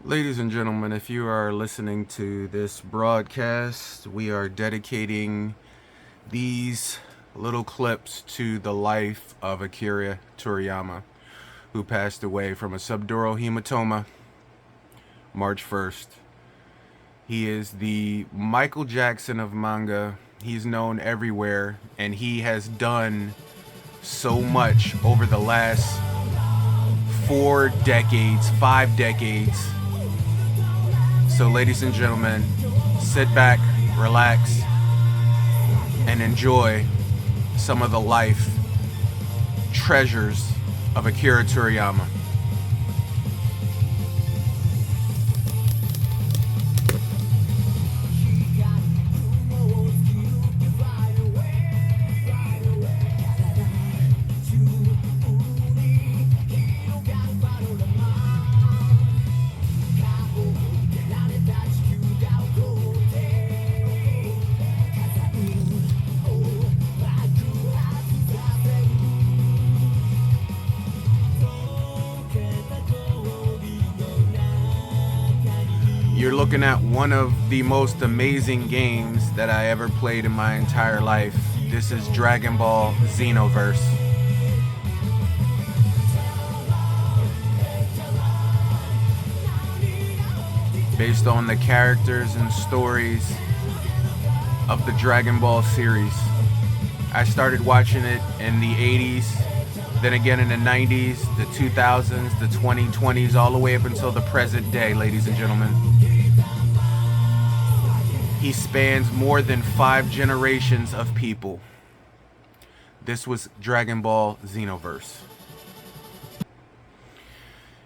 Ladies and gentlemen, if you are listening to this broadcast, we are dedicating these little clips to the life of Akira Toriyama, who passed away from a subdural hematoma March 1st. He is the Michael Jackson of manga. He's known everywhere, and he has done so much over the last 4 decades, 5 decades. So, ladies and gentlemen, sit back, relax, and enjoy some of the life treasures of Akira Toriyama. You're looking at one of the most amazing games that I ever played in my entire life. This is Dragon Ball Xenoverse. Based on the characters and stories of the Dragon Ball series. I started watching it in the 80s, then again in the 90s, the 2000s, the 2020s, all the way up until the present day, ladies and gentlemen. He spans more than 5 generations of people. This was Dragon Ball Xenoverse.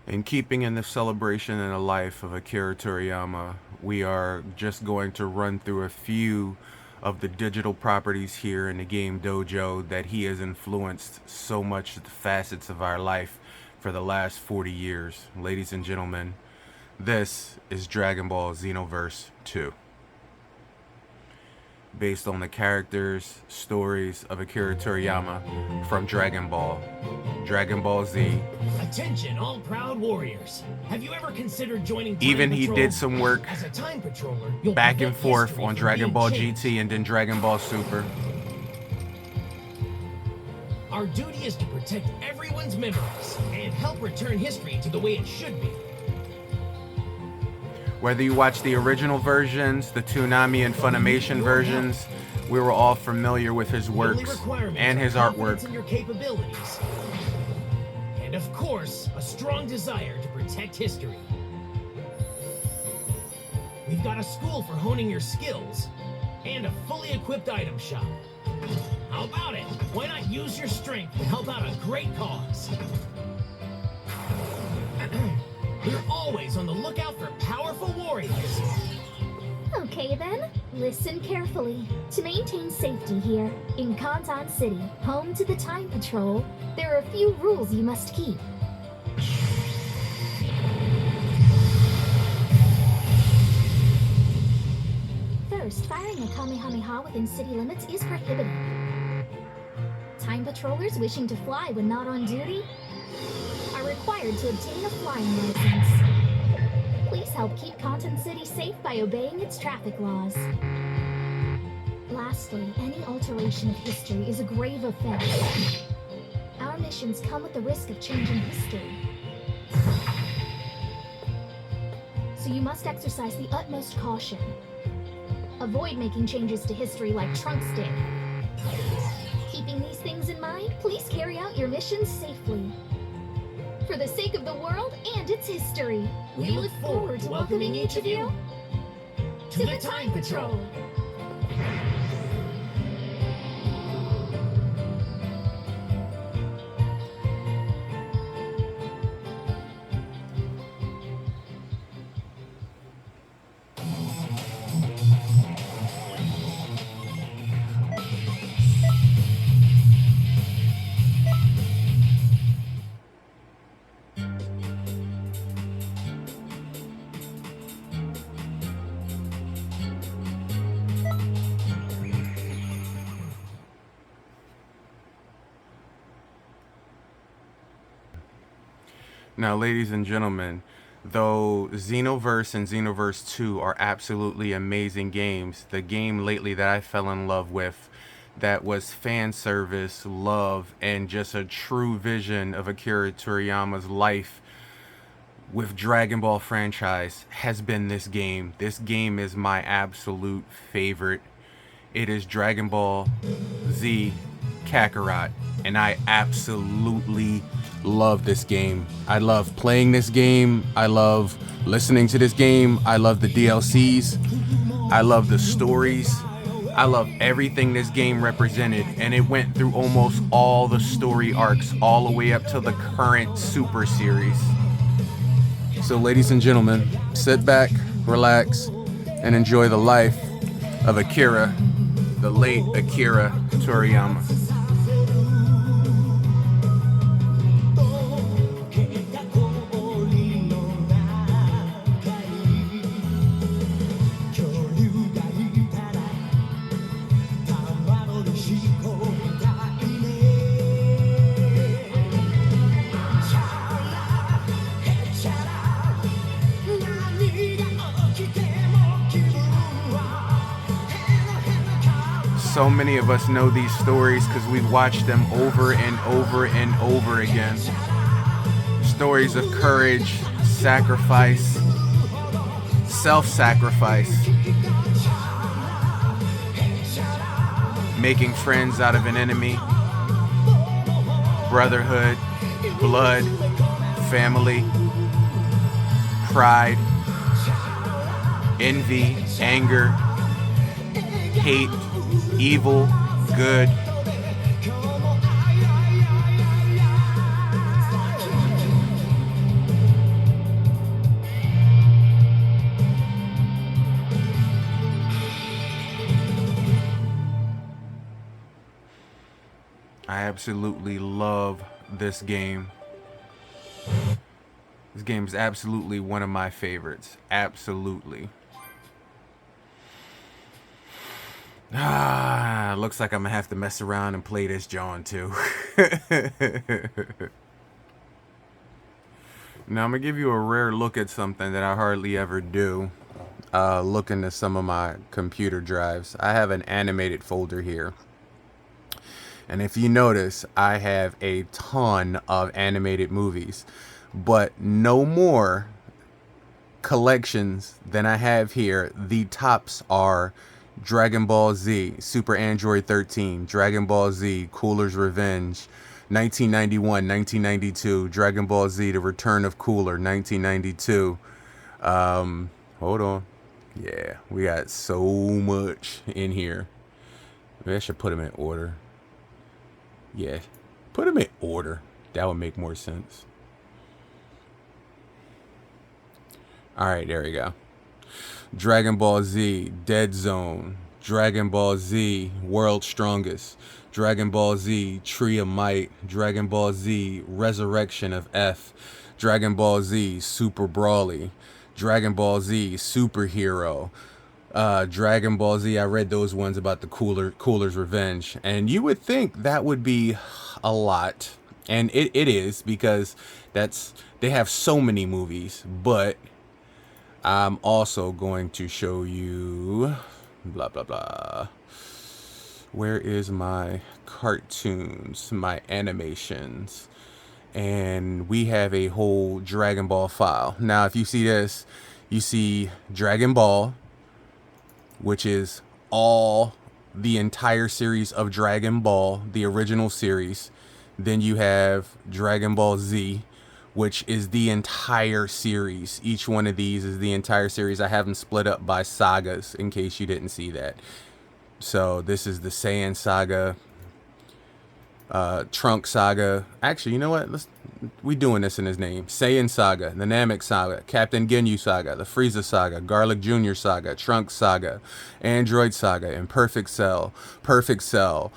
In keeping in the celebration and the life of Akira Toriyama, we are just going to run through a few of the digital properties here in the game dojo that he has influenced so much the facets of our life for the last 40 years. Ladies and gentlemen, this is Dragon Ball Xenoverse 2. Based on the characters, stories of Akira Toriyama from Dragon Ball Z. Attention, all proud warriors. Have you ever considered joining Time Even he Patrol? did some work As a time patroller, you'll back and prevent forth history on from Dragon being Ball changed. GT and then Dragon Ball Super. Our duty is to protect everyone's memories and help return history to the way it should be. Whether you watch the original versions, the Toonami and Funimation versions, we were all familiar with his The only works requirements and are his confidence artwork. in your capabilities. And of course, a strong desire to protect history. We've got a school for honing your skills and a fully equipped item shop. How about it? Why not use your strength to help out a great cause? We're always on the lookout for powerful warriors. Okay then, listen carefully. To maintain safety here, in Kantan City, home to the Time Patrol, there are a few rules you must keep. First, firing a Kamehameha within city limits is prohibited. Time Patrollers wishing to fly when not on duty are required to obtain a flying license. Please help keep Kantan City safe by obeying its traffic laws. Lastly, any alteration of history is a grave offense. Our missions come with the risk of changing history. So you must exercise the utmost caution. Avoid making changes to history like Trunks did. Keeping these things in mind, please carry out your missions safely. For the sake of the world and its history, we look forward to welcoming each of you to the Time Patrol. Now, ladies and gentlemen, Though Xenoverse and Xenoverse 2 are absolutely amazing games, the game lately that I fell in love with that was fan service, love, and just a true vision of Akira Toriyama's life with Dragon Ball franchise has been this game. This game is my absolute favorite. It is Dragon Ball Z Kakarot, and I absolutely love this game. I love playing this game. I love listening to this game. I love the DLCs. I love the stories. I love everything this game represented, and it went through almost all the story arcs all the way up to the current Super Series. So ladies and gentlemen, sit back, relax, and enjoy the life of Akira, the late Akira Toriyama. So many of us know these stories because we've watched them over and over and over again. Stories of courage, sacrifice, self-sacrifice, making friends out of an enemy, brotherhood, blood, family, pride, envy, anger, hate, evil, good. I absolutely love this game. This game is absolutely one of my favorites. Absolutely. Looks like I'm gonna have to mess around and play this John too. Now I'm gonna give you a rare look at something that I hardly ever do. Look into some of my computer drives. I have an animated folder here. And if you notice, I have a ton of animated movies, but no more collections than I have here. The tops are Dragon Ball Z, Super Android 13, Dragon Ball Z, Cooler's Revenge, 1991, 1992, Dragon Ball Z, The Return of Cooler, 1992. Hold on. Yeah, we got so much in here. Maybe I should put them in order. Yeah, put them in order. That would make more sense. All right, there we go. Dragon Ball Z, Dead Zone, Dragon Ball Z, World's Strongest, Dragon Ball Z, Tree of Might, Dragon Ball Z, Resurrection of F, Dragon Ball Z, Super Brawly, Dragon Ball Z, Superhero, Dragon Ball Z. I read those ones about the Cooler's Revenge, and you would think that would be a lot, and it is, because they have so many movies, but I'm also going to show you blah blah blah. Where is my cartoons, my animations? And we have a whole Dragon Ball file. Now if you see this, you see Dragon Ball, which is all the entire series of Dragon Ball, the original series. Then you have Dragon Ball Z, which is the entire series. Each one of these is the entire series. I have them split up by sagas in case you didn't see that. So this is the Saiyan Saga, Trunks Saga. Actually, you know what? We doing this in his name. Saiyan Saga, the Namek Saga, Captain Ginyu Saga, the Frieza Saga, Garlic Jr. Saga, Trunks Saga, Android Saga, Imperfect Cell, Perfect Cell,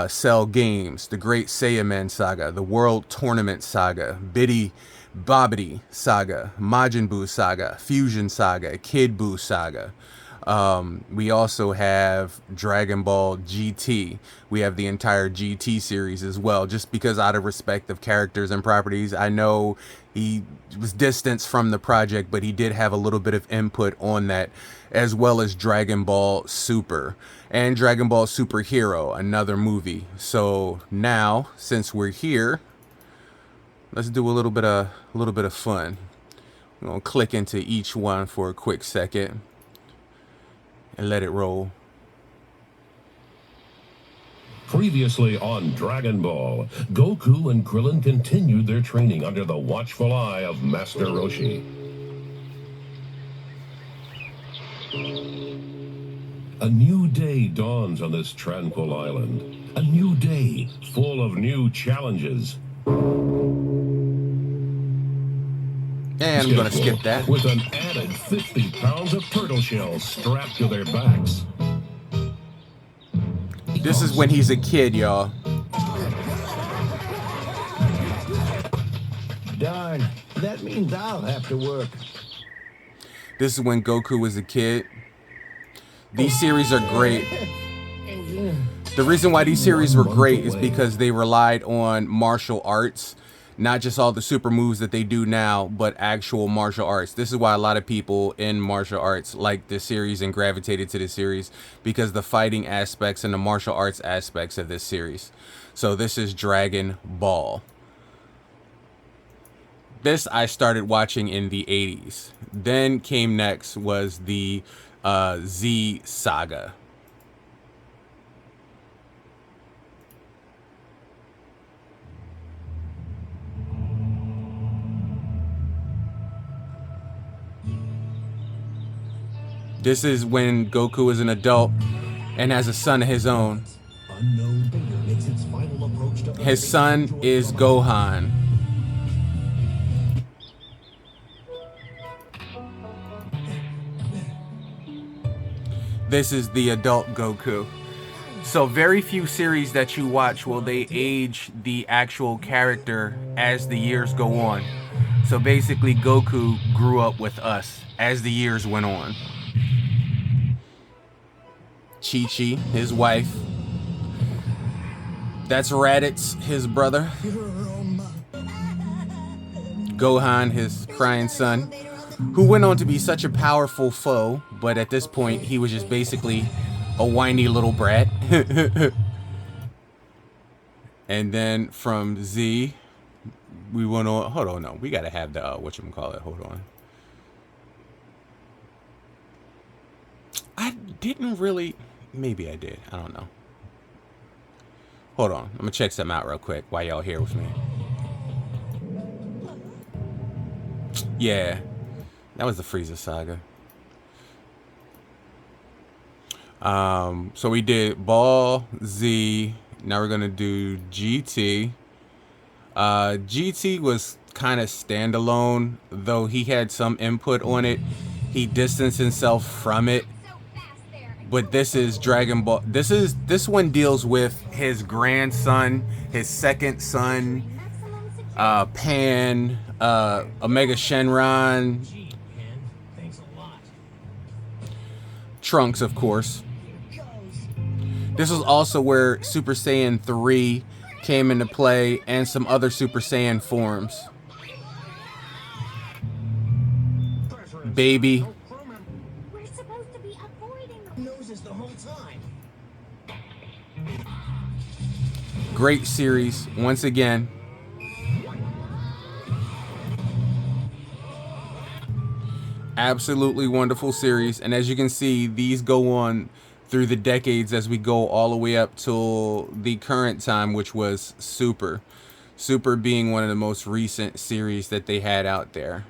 Cell Games, the Great Saiyaman Saga, the World Tournament Saga, Biddy Bobbidi Saga, Majin Buu Saga, Fusion Saga, Kid Buu Saga, We also have Dragon Ball GT. We have the entire GT series as well, just because out of respect of characters and properties. I know he was distanced from the project, but he did have a little bit of input on that, as well as Dragon Ball Super and Dragon Ball Super Hero, another movie. So now, since we're here, let's do a little bit of fun. I'm gonna click into each one for a quick second and let it roll. Previously on Dragon Ball, Goku and Krillin continued their training under the watchful eye of Master Roshi. A new day dawns on this tranquil island. A new day full of new challenges. And I'm gonna skip that. With an added 50 pounds of turtle shells strapped to their backs. This is when he's a kid, y'all. Darn, that means I'll have to work. This is when Goku was a kid. These series are great. The reason why these series were great is because they relied on martial arts. Not just all the super moves that they do now, but actual martial arts. This is why a lot of people in martial arts like this series and gravitated to this series, because the fighting aspects and the martial arts aspects of this series. So this is Dragon Ball. This I started watching in the 80s. Then came next was the Z Saga. This is when Goku is an adult and has a son of his own. His son is Gohan. This is the adult Goku. So very few series that you watch will they age the actual character as the years go on. So basically Goku grew up with us as the years went on. Chi-Chi, his wife. That's Raditz, his brother. Gohan, his crying son, who went on to be such a powerful foe, but at this point, he was just basically a whiny little brat. And then from Z, we went on, hold on, no, we gotta have the, whatchamacallit, hold on. I didn't really, maybe I did, I don't know. Hold on, I'm gonna check something out real quick while y'all here with me. Yeah, that was the Frieza saga. So we did Ball, Z, now we're gonna do GT. GT was kind of standalone, though he had some input on it. He distanced himself from it. But this is Dragon Ball. This one deals with his grandson, his second son, Pan, Omega Shenron, Trunks, of course. This was also where Super Saiyan 3 came into play, and some other Super Saiyan forms. Baby. We're supposed to be avoiding Noses the whole time. Great series, once again. Absolutely wonderful series. And as you can see, these go on through the decades as we go all the way up till the current time, which was Super. Super being one of the most recent series that they had out there.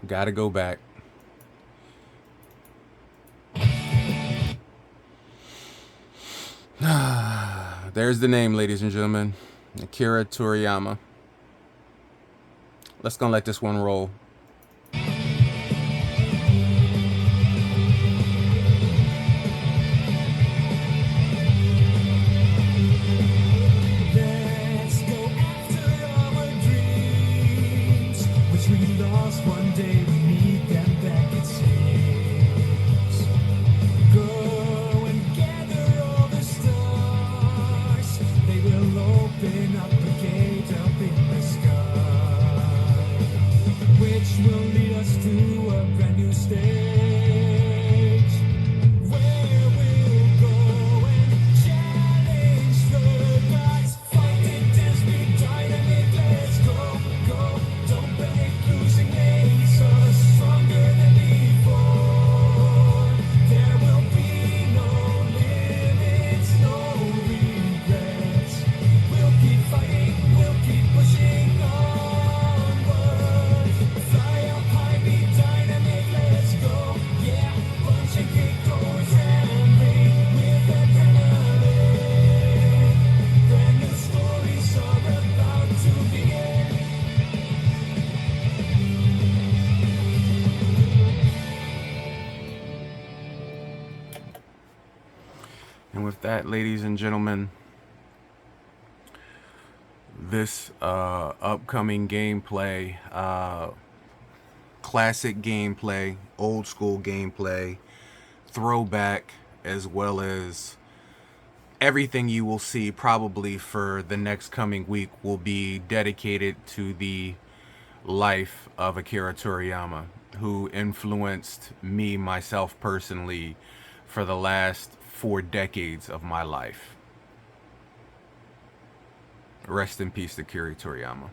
Gotta go back. There's the name, ladies and gentlemen. Akira Toriyama. Let's go let this one roll. Let's go after And with that, ladies and gentlemen, this upcoming gameplay, classic gameplay, old school gameplay, throwback, as well as everything you will see probably for the next coming week will be dedicated to the life of Akira Toriyama, who influenced me, myself personally, for the last 4 decades of my life. Rest in peace, Akira Toriyama.